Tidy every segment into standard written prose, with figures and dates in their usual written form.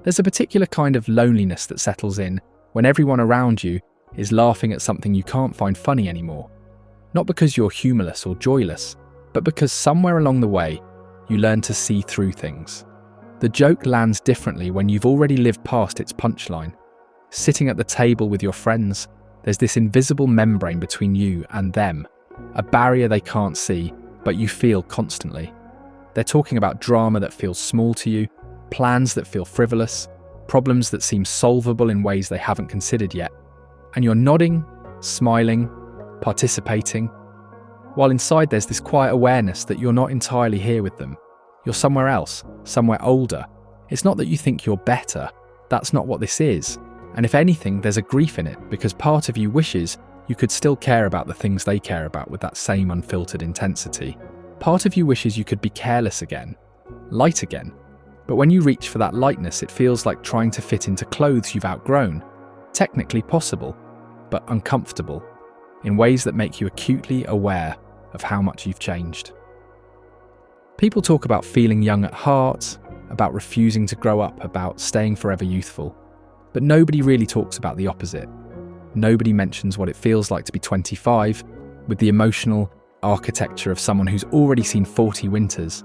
There's a particular kind of loneliness that settles in when everyone around you is laughing at something you can't find funny anymore. Not because you're humorless or joyless, but because somewhere along the way, you learn to see through things. The joke lands differently when you've already lived past its punchline. Sitting at the table with your friends, there's this invisible membrane between you and them, a barrier they can't see, but you feel constantly. They're talking about drama that feels small to you, plans that feel frivolous, problems that seem solvable in ways they haven't considered yet. And you're nodding, smiling, participating, while inside there's this quiet awareness that you're not entirely here with them. You're somewhere else, somewhere older. It's not that you think you're better, that's not what this is. And if anything, there's a grief in it, because part of you wishes you could still care about the things they care about with that same unfiltered intensity. Part of you wishes you could be careless again, light again. But when you reach for that lightness, it feels like trying to fit into clothes you've outgrown. Technically possible, but uncomfortable, in ways that make you acutely aware of how much you've changed. People talk about feeling young at heart, about refusing to grow up, about staying forever youthful. But nobody really talks about the opposite. Nobody mentions what it feels like to be 25, with the emotional architecture of someone who's already seen 40 winters,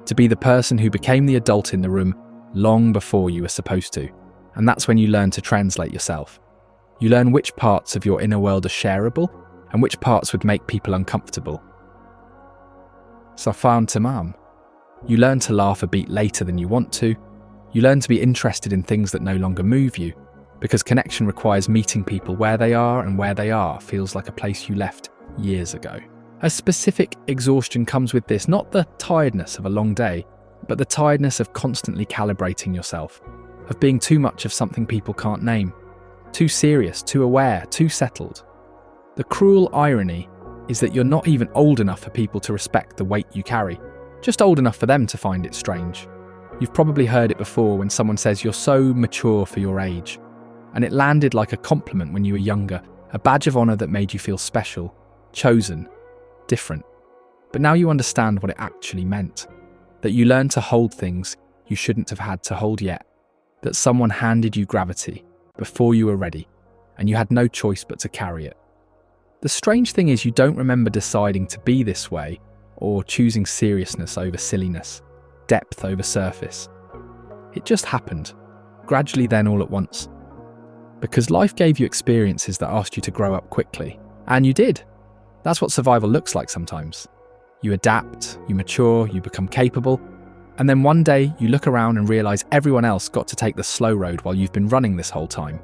to be the person who became the adult in the room long before you were supposed to. And that's when you learn to translate yourself. You learn which parts of your inner world are shareable and which parts would make people uncomfortable. Safan tamam. You learn to laugh a beat later than you want to. You learn to be interested in things that no longer move you, because connection requires meeting people where they are, and where they are feels like a place you left years ago. A specific exhaustion comes with this, not the tiredness of a long day, but the tiredness of constantly calibrating yourself, of being too much of something people can't name, too serious, too aware, too settled. The cruel irony is that you're not even old enough for people to respect the weight you carry, just old enough for them to find it strange. You've probably heard it before when someone says you're so mature for your age, and it landed like a compliment when you were younger, a badge of honour that made you feel special, chosen, different. But now you understand what it actually meant, that you learned to hold things you shouldn't have had to hold yet, that someone handed you gravity before you were ready, and you had no choice but to carry it. The strange thing is you don't remember deciding to be this way, or choosing seriousness over silliness, depth over surface. It just happened, gradually then all at once. Because life gave you experiences that asked you to grow up quickly, and you did. That's what survival looks like sometimes. You adapt, you mature, you become capable, and then one day you look around and realise everyone else got to take the slow road while you've been running this whole time.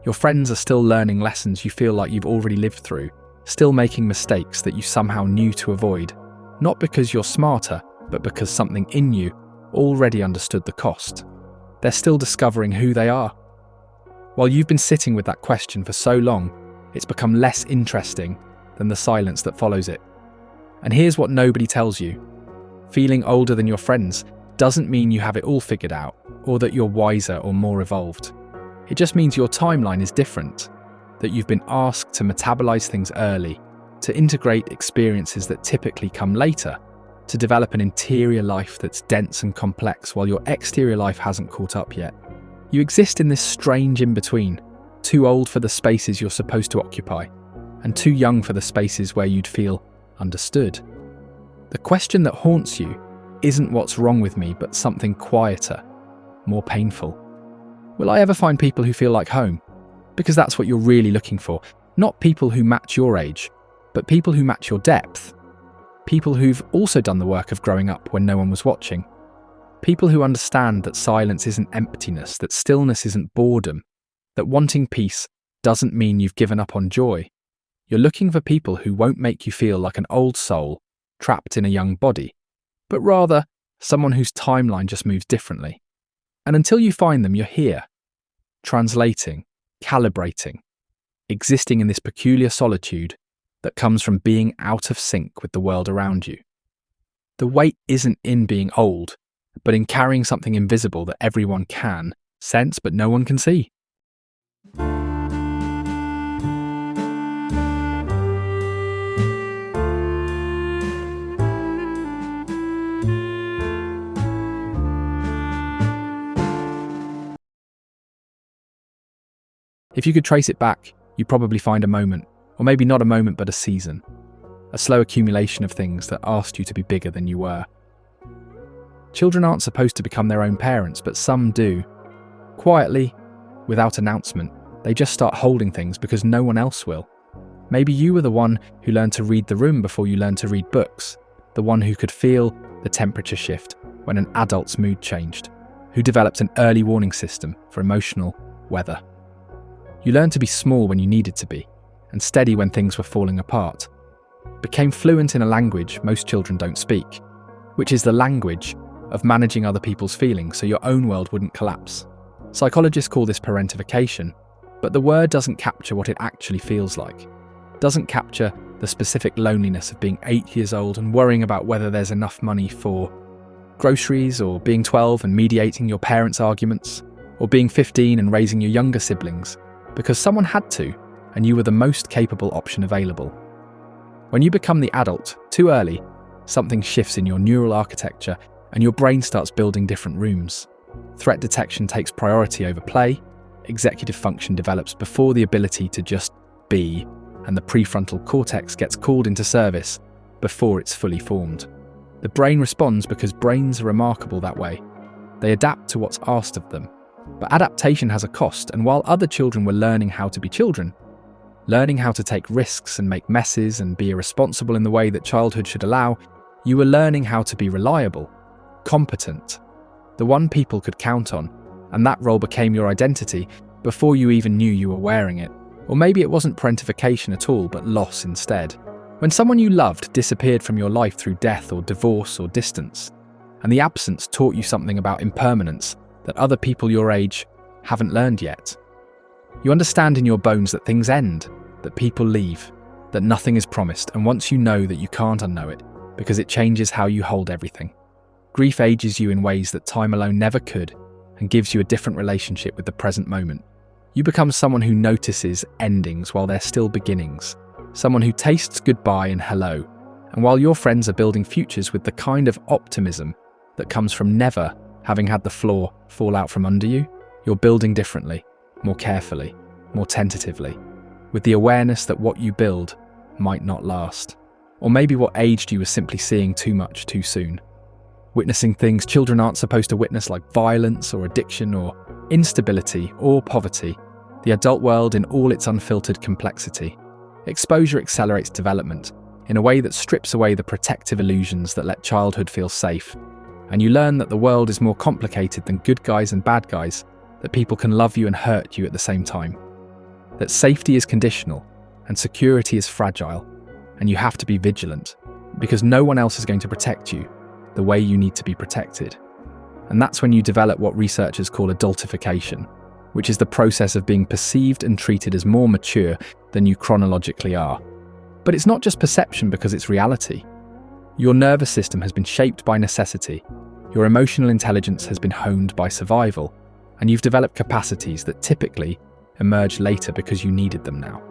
Your friends are still learning lessons you feel like you've already lived through, still making mistakes that you somehow knew to avoid, not because you're smarter, but because something in you already understood the cost. They're still discovering who they are. While you've been sitting with that question for so long, it's become less interesting than the silence that follows it. And here's what nobody tells you. Feeling older than your friends doesn't mean you have it all figured out, or that you're wiser or more evolved. It just means your timeline is different, that you've been asked to metabolize things early, to integrate experiences that typically come later, to develop an interior life that's dense and complex while your exterior life hasn't caught up yet. You exist in this strange in-between, too old for the spaces you're supposed to occupy, and too young for the spaces where you'd feel understood. The question that haunts you isn't what's wrong with me, but something quieter, more painful. Will I ever find people who feel like home? Because that's what you're really looking for. Not people who match your age, but people who match your depth. People who've also done the work of growing up when no one was watching. People who understand that silence isn't emptiness, that stillness isn't boredom, that wanting peace doesn't mean you've given up on joy. You're looking for people who won't make you feel like an old soul trapped in a young body, but rather someone whose timeline just moves differently. And until you find them, you're here, translating, calibrating, existing in this peculiar solitude that comes from being out of sync with the world around you. The weight isn't in being old, but in carrying something invisible that everyone can sense but no one can see. If you could trace it back, you'd probably find a moment, or maybe not a moment but a season. A slow accumulation of things that asked you to be bigger than you were. Children aren't supposed to become their own parents, but some do. Quietly, without announcement, they just start holding things because no one else will. Maybe you were the one who learned to read the room before you learned to read books, the one who could feel the temperature shift when an adult's mood changed, who developed an early warning system for emotional weather. You learned to be small when you needed to be, and steady when things were falling apart. Became fluent in a language most children don't speak, which is the language of managing other people's feelings so your own world wouldn't collapse. Psychologists call this parentification, but the word doesn't capture what it actually feels like. Doesn't capture the specific loneliness of being 8 years old and worrying about whether there's enough money for groceries, or being 12 and mediating your parents' arguments, or being 15 and raising your younger siblings because someone had to and you were the most capable option available. When you become the adult too early, something shifts in your neural architecture and your brain starts building different rooms. Threat detection takes priority over play, executive function develops before the ability to just be, and the prefrontal cortex gets called into service before it's fully formed. The brain responds because brains are remarkable that way. They adapt to what's asked of them. But adaptation has a cost, and while other children were learning how to be children, learning how to take risks and make messes and be irresponsible in the way that childhood should allow, you were learning how to be reliable, competent, the one people could count on, and that role became your identity before you even knew you were wearing it. Or maybe it wasn't parentification at all, but loss instead. When someone you loved disappeared from your life through death or divorce or distance, and the absence taught you something about impermanence that other people your age haven't learned yet. You understand in your bones that things end, that people leave, that nothing is promised, and once you know that you can't unknow it, because it changes how you hold everything. Grief ages you in ways that time alone never could, and gives you a different relationship with the present moment. You become someone who notices endings while they're still beginnings, someone who tastes goodbye and hello, and while your friends are building futures with the kind of optimism that comes from never having had the floor fall out from under you, you're building differently, more carefully, more tentatively, with the awareness that what you build might not last. Or maybe what aged you was simply seeing too much too soon. Witnessing things children aren't supposed to witness, like violence or addiction or instability or poverty, the adult world in all its unfiltered complexity. Exposure accelerates development in a way that strips away the protective illusions that let childhood feel safe. And you learn that the world is more complicated than good guys and bad guys, that people can love you and hurt you at the same time. That safety is conditional and security is fragile, and you have to be vigilant, because no one else is going to protect you the way you need to be protected. And that's when you develop what researchers call adultification, which is the process of being perceived and treated as more mature than you chronologically are. But it's not just perception, because it's reality. Your nervous system has been shaped by necessity, your emotional intelligence has been honed by survival, and you've developed capacities that typically emerge later because you needed them now.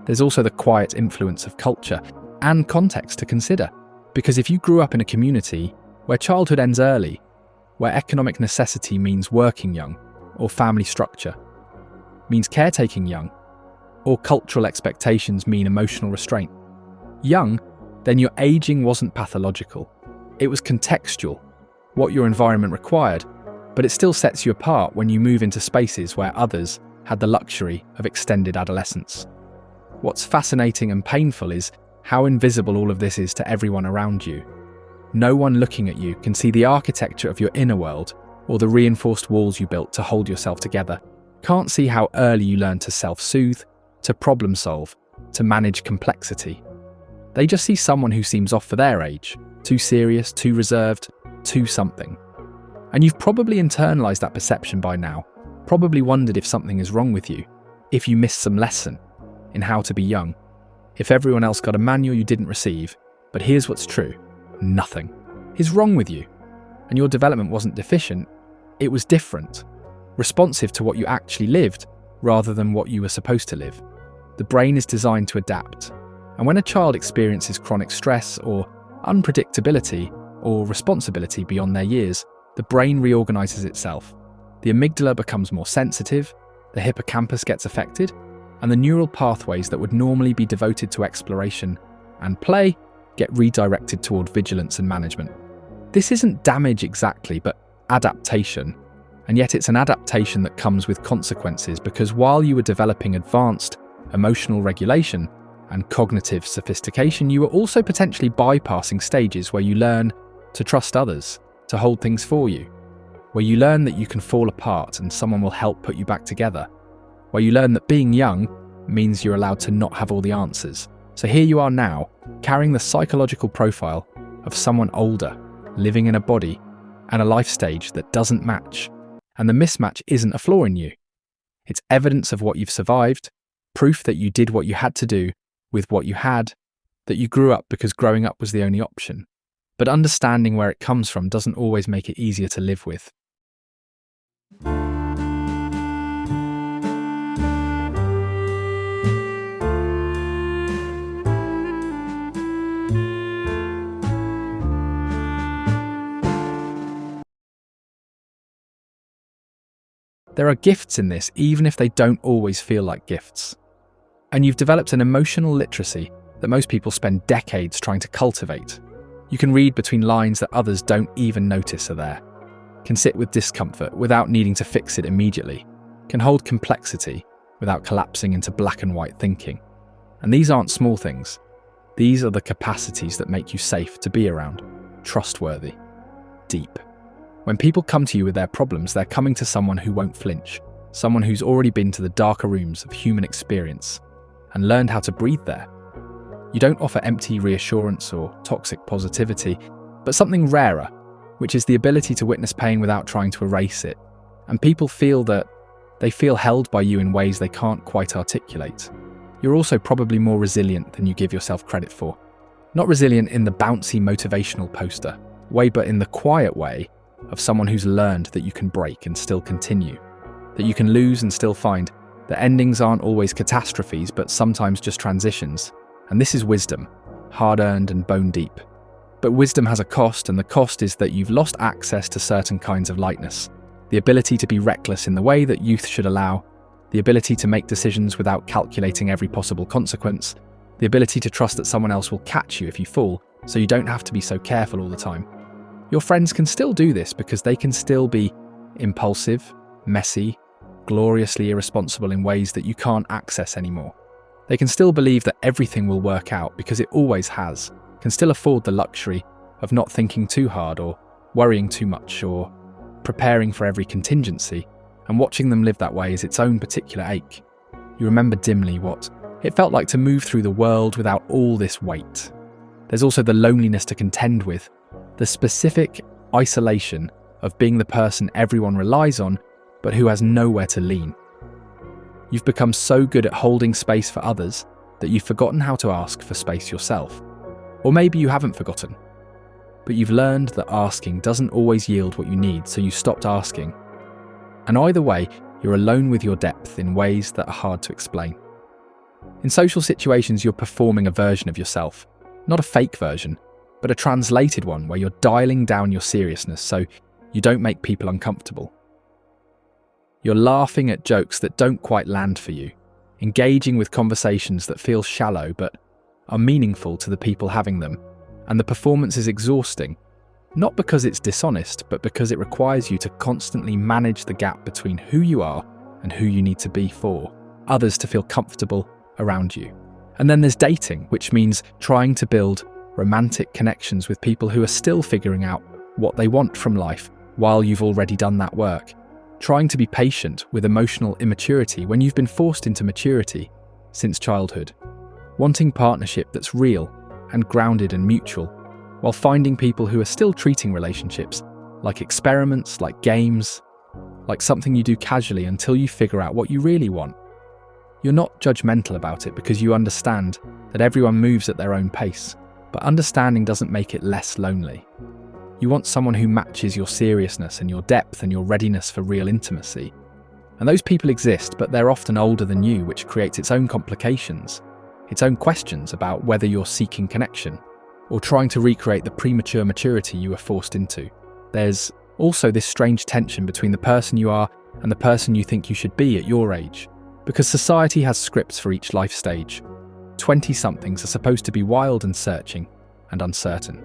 There's also the quiet influence of culture and context to consider, because if you grew up in a community where childhood ends early, where economic necessity means working young, or family structure means caretaking young, or cultural expectations mean emotional restraint young, then your aging wasn't pathological. It was contextual, what your environment required, but it still sets you apart when you move into spaces where others had the luxury of extended adolescence. What's fascinating and painful is how invisible all of this is to everyone around you. No one looking at you can see the architecture of your inner world or the reinforced walls you built to hold yourself together. Can't see how early you learned to self-soothe, to problem solve, to manage complexity. They just see someone who seems off for their age, too serious, too reserved, too something. And you've probably internalized that perception by now, probably wondered if something is wrong with you, if you missed some lesson in how to be young, if everyone else got a manual you didn't receive. But here's what's true: nothing is wrong with you. And your development wasn't deficient, it was different, responsive to what you actually lived rather than what you were supposed to live. The brain is designed to adapt. And when a child experiences chronic stress or unpredictability or responsibility beyond their years, the brain reorganizes itself. The amygdala becomes more sensitive, The hippocampus gets affected, and the neural pathways that would normally be devoted to exploration and play get redirected toward vigilance and management. This isn't damage exactly, but adaptation. And yet it's an adaptation that comes with consequences, because while you were developing advanced emotional regulation and cognitive sophistication, you were also potentially bypassing stages where you learn to trust others, to hold things for you, where you learn that you can fall apart and someone will help put you back together, where you learn that being young means you're allowed to not have all the answers. So here you are now, carrying the psychological profile of someone older, living in a body and a life stage that doesn't match. And the mismatch isn't a flaw in you. It's evidence of what you've survived, proof that you did what you had to do with what you had, that you grew up because growing up was the only option. But understanding where it comes from doesn't always make it easier to live with. There are gifts in this, even if they don't always feel like gifts. And you've developed an emotional literacy that most people spend decades trying to cultivate. You can read between lines that others don't even notice are there, can sit with discomfort without needing to fix it immediately, can hold complexity without collapsing into black and white thinking. And these aren't small things. These are the capacities that make you safe to be around, trustworthy, deep. When people come to you with their problems, they're coming to someone who won't flinch, someone who's already been to the darker rooms of human experience and learned how to breathe there. You don't offer empty reassurance or toxic positivity, but something rarer, which is the ability to witness pain without trying to erase it. And people feel that they feel held by you in ways they can't quite articulate. You're also probably more resilient than you give yourself credit for. Not resilient in the bouncy motivational poster way, but in the quiet way of someone who's learned that you can break and still continue, that you can lose and still find, that endings aren't always catastrophes, but sometimes just transitions. And this is wisdom, hard-earned and bone-deep. But wisdom has a cost, and the cost is that you've lost access to certain kinds of lightness, the ability to be reckless in the way that youth should allow, the ability to make decisions without calculating every possible consequence, the ability to trust that someone else will catch you if you fall, so you don't have to be so careful all the time. Your friends can still do this because they can still be impulsive, messy, gloriously irresponsible in ways that you can't access anymore. They can still believe that everything will work out because it always has, can still afford the luxury of not thinking too hard or worrying too much or preparing for every contingency, and watching them live that way is its own particular ache. You remember dimly what it felt like to move through the world without all this weight. There's also the loneliness to contend with, the specific isolation of being the person everyone relies on, but who has nowhere to lean. You've become so good at holding space for others that you've forgotten how to ask for space yourself. Or maybe you haven't forgotten, but you've learned that asking doesn't always yield what you need, so you stopped asking. And either way, you're alone with your depth in ways that are hard to explain. In social situations, you're performing a version of yourself, not a fake version, but a translated one where you're dialing down your seriousness so you don't make people uncomfortable. You're laughing at jokes that don't quite land for you, engaging with conversations that feel shallow but are meaningful to the people having them, and the performance is exhausting, not because it's dishonest, but because it requires you to constantly manage the gap between who you are and who you need to be for others to feel comfortable around you. And then there's dating, which means trying to build romantic connections with people who are still figuring out what they want from life while you've already done that work. Trying to be patient with emotional immaturity when you've been forced into maturity since childhood. Wanting partnership that's real and grounded and mutual, while finding people who are still treating relationships like experiments, like games, like something you do casually until you figure out what you really want. You're not judgmental about it because you understand that everyone moves at their own pace, but understanding doesn't make it less lonely. You want someone who matches your seriousness and your depth and your readiness for real intimacy. And those people exist, but they're often older than you, which creates its own complications, its own questions about whether you're seeking connection or trying to recreate the premature maturity you were forced into. There's also this strange tension between the person you are and the person you think you should be at your age. Because society has scripts for each life stage. 20-somethings are supposed to be wild and searching and uncertain.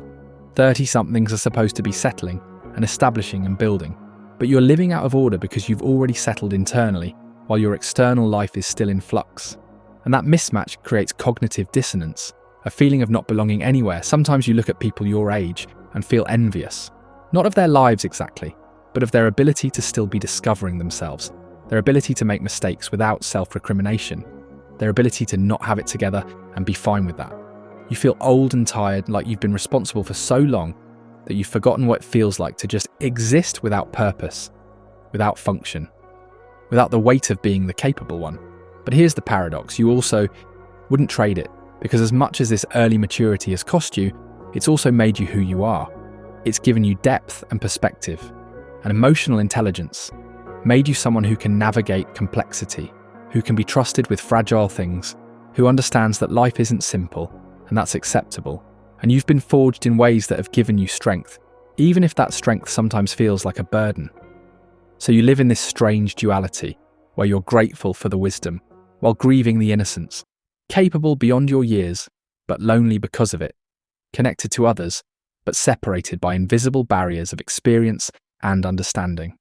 30-somethings are supposed to be settling and establishing and building. But you're living out of order because you've already settled internally while your external life is still in flux. And that mismatch creates cognitive dissonance, a feeling of not belonging anywhere. Sometimes you look at people your age and feel envious. Not of their lives exactly, but of their ability to still be discovering themselves, their ability to make mistakes without self-recrimination, their ability to not have it together and be fine with that. You feel old and tired, like you've been responsible for so long that you've forgotten what it feels like to just exist without purpose, without function, without the weight of being the capable one. But here's the paradox: you also wouldn't trade it, because as much as this early maturity has cost you, it's also made you who you are. It's given you depth and perspective, and emotional intelligence, made you someone who can navigate complexity, who can be trusted with fragile things, who understands that life isn't simple, and that's acceptable. And you've been forged in ways that have given you strength, even if that strength sometimes feels like a burden. So you live in this strange duality, where you're grateful for the wisdom, while grieving the innocence, capable beyond your years, but lonely because of it, connected to others, but separated by invisible barriers of experience and understanding.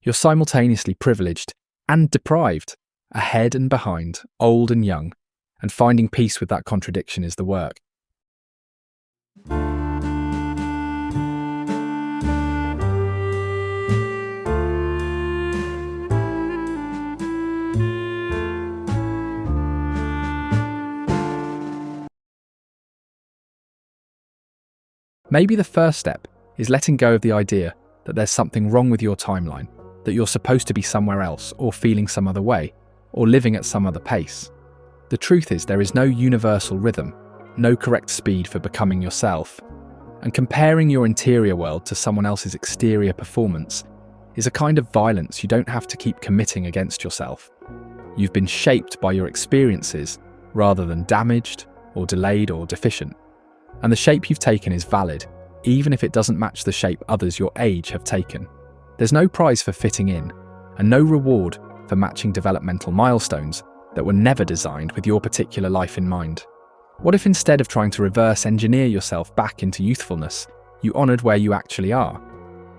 You're simultaneously privileged and deprived, ahead and behind, old and young, and finding peace with that contradiction is the work. Maybe the first step is letting go of the idea that there's something wrong with your timeline, that you're supposed to be somewhere else, or feeling some other way, or living at some other pace. The truth is, there is no universal rhythm, no correct speed for becoming yourself. And comparing your interior world to someone else's exterior performance is a kind of violence you don't have to keep committing against yourself. You've been shaped by your experiences rather than damaged or delayed or deficient. And the shape you've taken is valid, even if it doesn't match the shape others your age have taken. There's no prize for fitting in, and no reward for matching developmental milestones that were never designed with your particular life in mind. What if instead of trying to reverse engineer yourself back into youthfulness, you honoured where you actually are?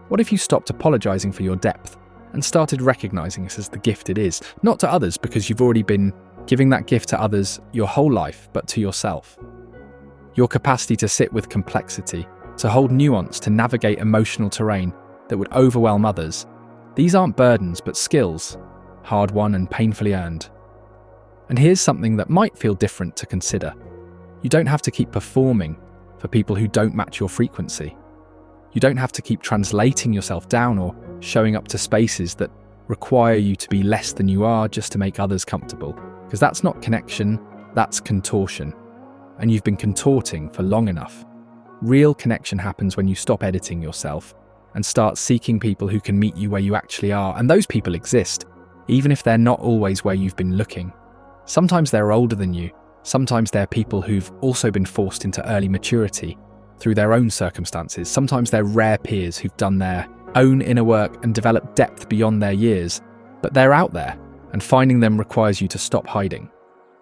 What if you stopped apologising for your depth and started recognising it as the gift it is, not to others because you've already been giving that gift to others your whole life, but to yourself? Your capacity to sit with complexity, to hold nuance, to navigate emotional terrain that would overwhelm others. These aren't burdens, but skills, hard-won and painfully earned. And here's something that might feel different to consider. You don't have to keep performing for people who don't match your frequency. You don't have to keep translating yourself down or showing up to spaces that require you to be less than you are just to make others comfortable. Because that's not connection, that's contortion. And you've been contorting for long enough. Real connection happens when you stop editing yourself and start seeking people who can meet you where you actually are. And those people exist, even if they're not always where you've been looking. Sometimes they're older than you. Sometimes they're people who've also been forced into early maturity through their own circumstances. Sometimes they're rare peers who've done their own inner work and developed depth beyond their years. But they're out there, and finding them requires you to stop hiding.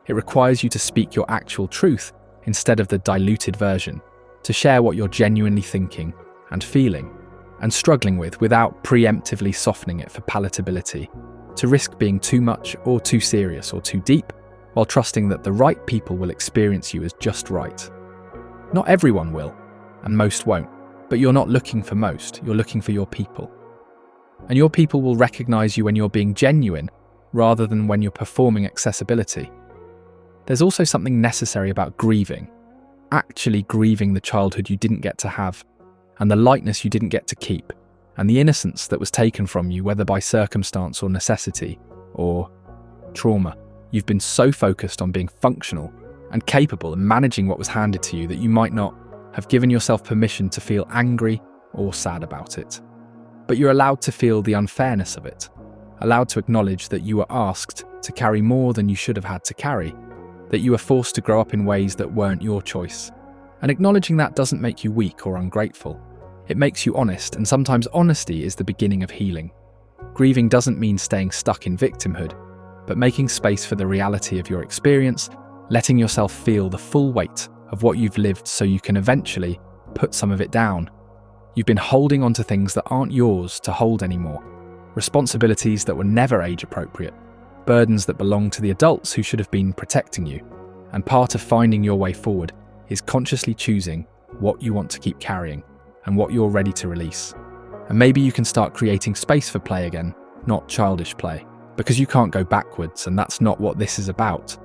It requires you to speak your actual truth instead of the diluted version, to share what you're genuinely thinking and feeling and struggling with without preemptively softening it for palatability, to risk being too much or too serious or too deep, while trusting that the right people will experience you as just right. Not everyone will, and most won't, but you're not looking for most, you're looking for your people. And your people will recognize you when you're being genuine rather than when you're performing accessibility. There's also something necessary about grieving, actually grieving the childhood you didn't get to have, and the lightness you didn't get to keep, and the innocence that was taken from you, whether by circumstance or necessity, or trauma. You've been so focused on being functional and capable and managing what was handed to you that you might not have given yourself permission to feel angry or sad about it. But you're allowed to feel the unfairness of it, allowed to acknowledge that you were asked to carry more than you should have had to carry, that you were forced to grow up in ways that weren't your choice. And acknowledging that doesn't make you weak or ungrateful. It makes you honest, and sometimes honesty is the beginning of healing. Grieving doesn't mean staying stuck in victimhood, but making space for the reality of your experience, letting yourself feel the full weight of what you've lived so you can eventually put some of it down. You've been holding on to things that aren't yours to hold anymore, responsibilities that were never age appropriate, burdens that belong to the adults who should have been protecting you. And part of finding your way forward is consciously choosing what you want to keep carrying and what you're ready to release. And maybe you can start creating space for play again, not childish play, because you can't go backwards, and that's not what this is about.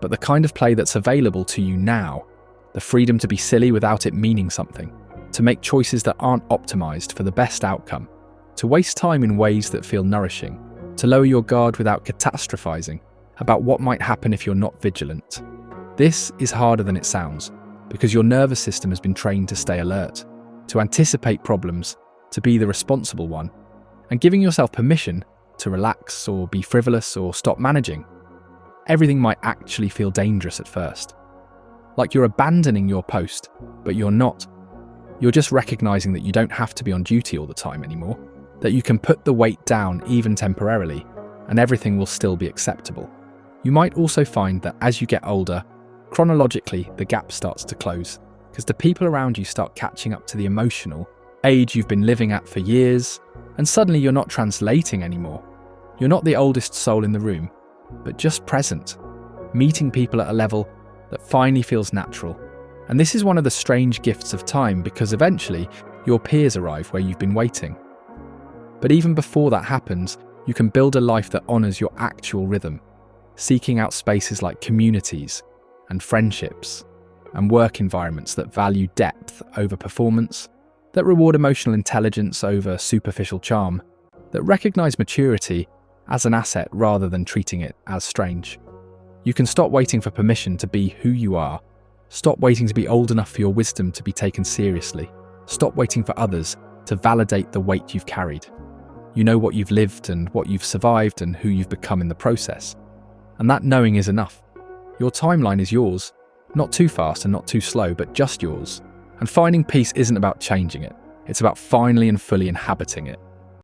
But the kind of play that's available to you now, the freedom to be silly without it meaning something, to make choices that aren't optimized for the best outcome, to waste time in ways that feel nourishing, to lower your guard without catastrophizing about what might happen if you're not vigilant. This is harder than it sounds, because your nervous system has been trained to stay alert, to anticipate problems, to be the responsible one, and giving yourself permission to relax or be frivolous or stop managing. Everything might actually feel dangerous at first. Like you're abandoning your post, but you're not. You're just recognizing that you don't have to be on duty all the time anymore, that you can put the weight down even temporarily, and everything will still be acceptable. You might also find that as you get older, chronologically the gap starts to close, because the people around you start catching up to the emotional age you've been living at for years, and suddenly you're not translating anymore. You're not the oldest soul in the room, but just present, meeting people at a level that finally feels natural. And this is one of the strange gifts of time, because eventually your peers arrive where you've been waiting. But even before that happens, you can build a life that honours your actual rhythm, seeking out spaces like communities and friendships and work environments that value depth over performance, that reward emotional intelligence over superficial charm, that recognise maturity as an asset rather than treating it as strange. You can stop waiting for permission to be who you are. Stop waiting to be old enough for your wisdom to be taken seriously. Stop waiting for others to validate the weight you've carried. You know what you've lived and what you've survived and who you've become in the process. And that knowing is enough. Your timeline is yours, not too fast and not too slow, but just yours. And finding peace isn't about changing it. It's about finally and fully inhabiting it.